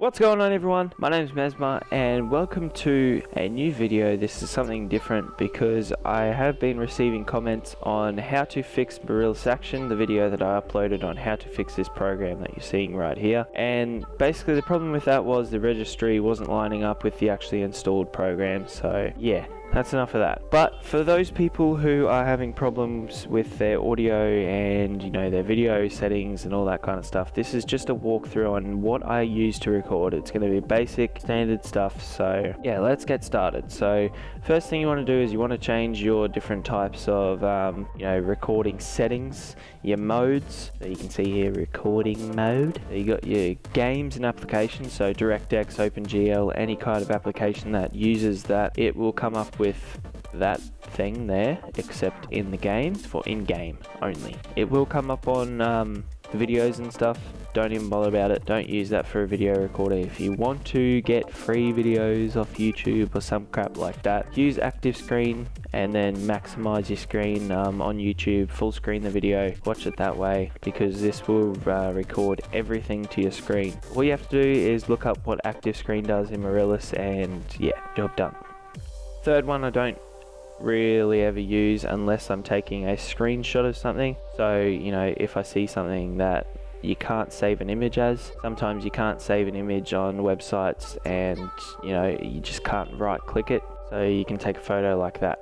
What's going on everyone? My name is Mesmer and welcome to a new video. This is something different because I have been receiving comments on how to fix Mirillis Action, the video that I uploaded on how to fix this program that you're seeing right here. And basically the problem with that was the registry wasn't lining up with the actually installed program, so yeah. That's enough of that. But for those people who are having problems with their audio and their video settings and all that kind of stuff, this is just a walkthrough on what I use to record. It's going to be basic standard stuff, so yeah, let's get started. So first thing you want to do is you want to change your different types of recording settings, your modes. So you can see here recording mode. You got your games and applications, so DirectX, OpenGL, any kind of application that uses that, it will come up with that thing there, except in the games, for in-game only. It will come up on videos and stuff. Don't even bother about it. Don't use that for a video recorder. If you want to get free videos off YouTube or some crap like that, use active screen and then maximize your screen on YouTube, full screen the video, watch it that way, because this will record everything to your screen. All you have to do is look up what active screen does in Mirillis and yeah, job done. Third one I don't really ever use unless I'm taking a screenshot of something. So if I see something that you can't save an image as, sometimes you can't save an image on websites and you just can't right click it, so you can take a photo like that.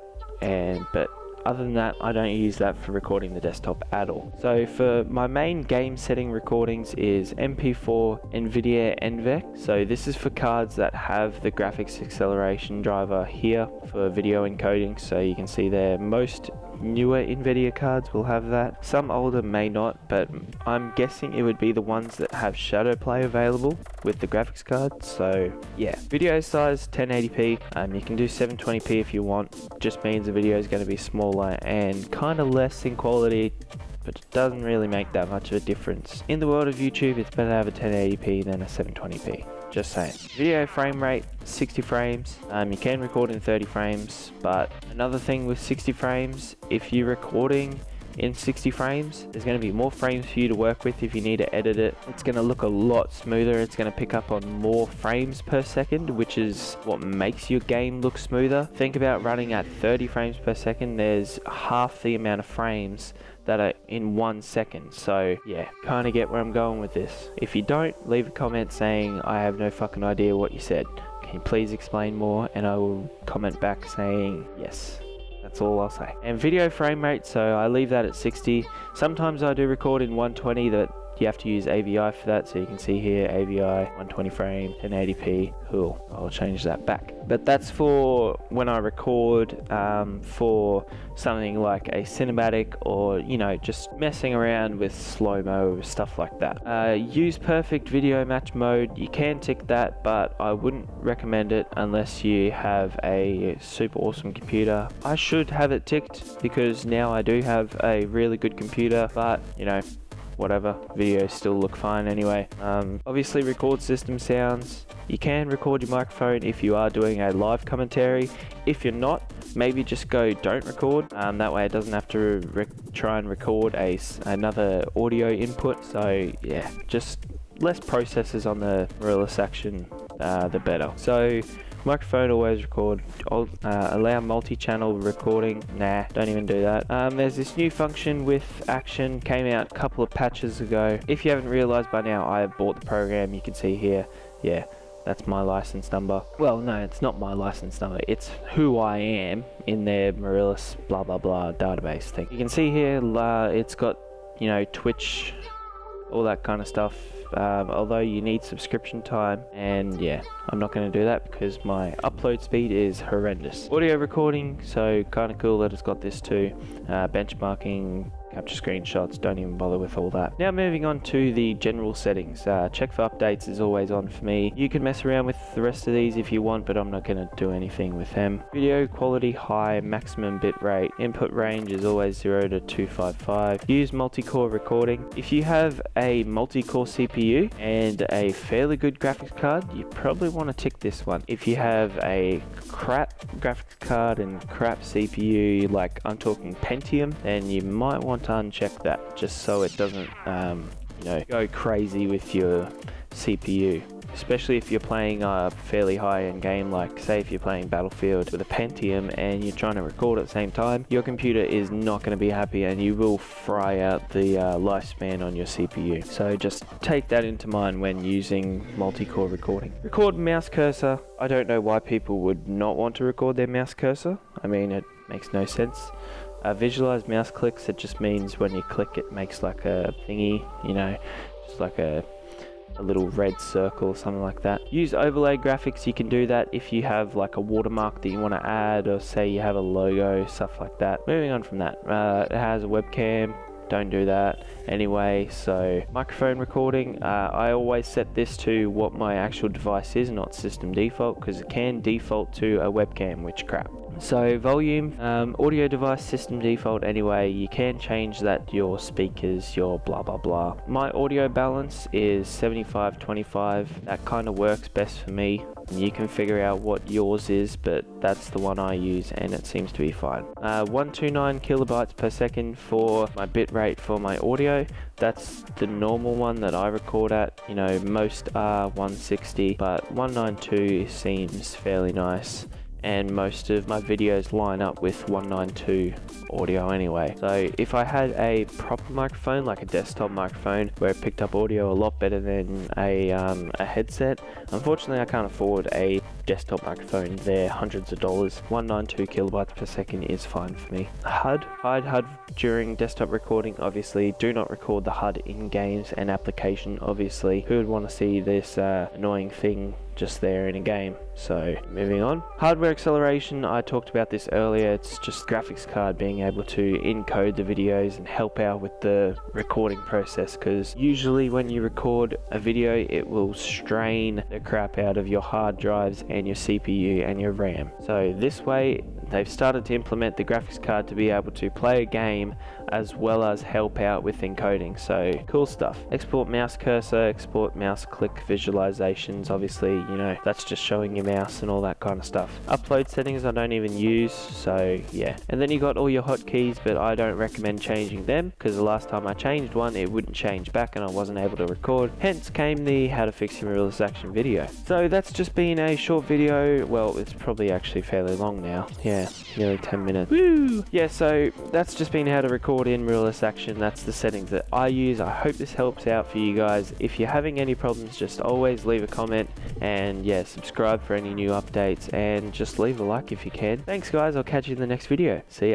But other than that, I don't use that for recording the desktop at all. So for my main game setting recordings is MP4 NVIDIA NVEC. So this is for cards that have the graphics acceleration driver here for video encoding. So you can see there, most newer NVIDIA cards will have that. Some older may not, but I'm guessing it would be the ones that have shadow play available with the graphics card. So yeah, video size 1080p. You can do 720p if you want. Just means the video is going to be smaller and kind of less in quality, but it doesn't really make that much of a difference. In the world of YouTube, it's better to have a 1080p than a 720p. Just saying. Video frame rate 60 frames. You can record in 30 frames, but another thing with 60 frames, if you're recording in 60 frames, there's going to be more frames for you to work with if you need to edit it. It's going to look a lot smoother. It's going to pick up on more frames per second, which is what makes your game look smoother. Think about running at 30 frames per second. There's half the amount of frames that are in 1 second. So yeah, kind of get where I'm going with this. If you don't, leave a comment saying I have no fucking idea what you said. Can you please explain more? And I will comment back saying yes. That's all I'll say. And video frame rate, so I leave that at 60. Sometimes I do record in 120, that you have to use AVI for that, so you can see here AVI 120 frame 1080p. Cool, I'll change that back. But that's for when I record for something like a cinematic, or just messing around with slow-mo, stuff like that. Use perfect video match mode. You can tick that, but I wouldn't recommend it unless you have a super awesome computer. I should have it ticked because now I do have a really good computer, but whatever, videos still look fine anyway. Obviously record system sounds. You can record your microphone if you are doing a live commentary. If you're not, maybe just go don't record. That way it doesn't have to try and record another audio input. So yeah, just less processors on the Mirillis Action, the better. So microphone, always record. Allow multi-channel recording. Nah, don't even do that. There's this new function with Action, came out a couple of patches ago. If you haven't realized by now, I have bought the program. You can see here, yeah, that's my license number. Well, no, it's not my license number. It's who I am in their Mirillis blah blah blah database thing. You can see here, it's got Twitch, all that kind of stuff. Although you need subscription time, and yeah, I'm not going to do that because my upload speed is horrendous. Audio recording, so kind of cool that it's got this too. Benchmarking, capture screenshots, don't even bother with all that. Now moving on to the general settings. Check for updates is always on for me. You can mess around with the rest of these if you want, but I'm not going to do anything with them. Video quality high, maximum bit rate. Input range is always 0 to 255. Use multi-core recording. If you have a multi-core CPU and a fairly good graphics card, you probably want to tick this one. If you have a crap graphics card and crap CPU, like I'm talking Pentium, then you might want to uncheck that just so it doesn't go crazy with your CPU. especially if you're playing a fairly high-end game, like say if you're playing Battlefield with a Pentium and you're trying to record at the same time, your computer is not going to be happy and you will fry out the lifespan on your CPU. So just take that into mind when using multi-core recording. Record mouse cursor. I don't know why people would not want to record their mouse cursor. I mean, it makes no sense. Visualize mouse clicks. It just means when you click it makes like a thingy, you know, just like a little red circle or something like that. Use overlay graphics. You can do that if you have like a watermark that you want to add, or say you have a logo, stuff like that. Moving on from that, it has a webcam. Don't do that anyway. So microphone recording, I always set this to what my actual device is, not system default, because it can default to a webcam, which crap. So volume, audio device system default anyway. You can change that, your speakers, your blah blah blah. My audio balance is 75-25. That kind of works best for me. You can figure out what yours is, but that's the one I use and it seems to be fine. 129 kilobytes per second for my bit rate for my audio. That's the normal one that I record at. You know, most are 160, but 192 seems fairly nice. And most of my videos line up with 192 audio anyway. So if I had a proper microphone, like a desktop microphone, where it picked up audio a lot better than a headset, unfortunately I can't afford a desktop microphone. They're hundreds of dollars. 192 kilobytes per second is fine for me. HUD. Hide HUD during desktop recording. Obviously, do not record the HUD in games and application. Obviously, who would want to see this annoying thing just there in a game? So moving on. Hardware acceleration, I talked about this earlier. It's just graphics card being able to encode the videos and help out with the recording process, because usually when you record a video it will strain the crap out of your hard drives and your CPU and your RAM. So this way they've started to implement the graphics card to be able to play a game as well as help out with encoding. So cool stuff. Export mouse cursor, export mouse click visualizations. Obviously, you know, that's just showing your mouse and all that kind of stuff. Upload settings I don't even use, so yeah. And then you got all your hotkeys, but I don't recommend changing them, because the last time I changed one it wouldn't change back and I wasn't able to record. Hence came the how to fix your Mirillis Action video. So that's just been a short video. Well, it's probably actually fairly long now. Yeah, nearly 10 minutes. Woo! Yeah, so that's just been how to record in Mirillis Action. That's the settings that I use. I hope this helps out for you guys. If you're having any problems, just always leave a comment, and yeah, subscribe for any new updates, and just leave a like if you can. Thanks guys, I'll catch you in the next video. See ya.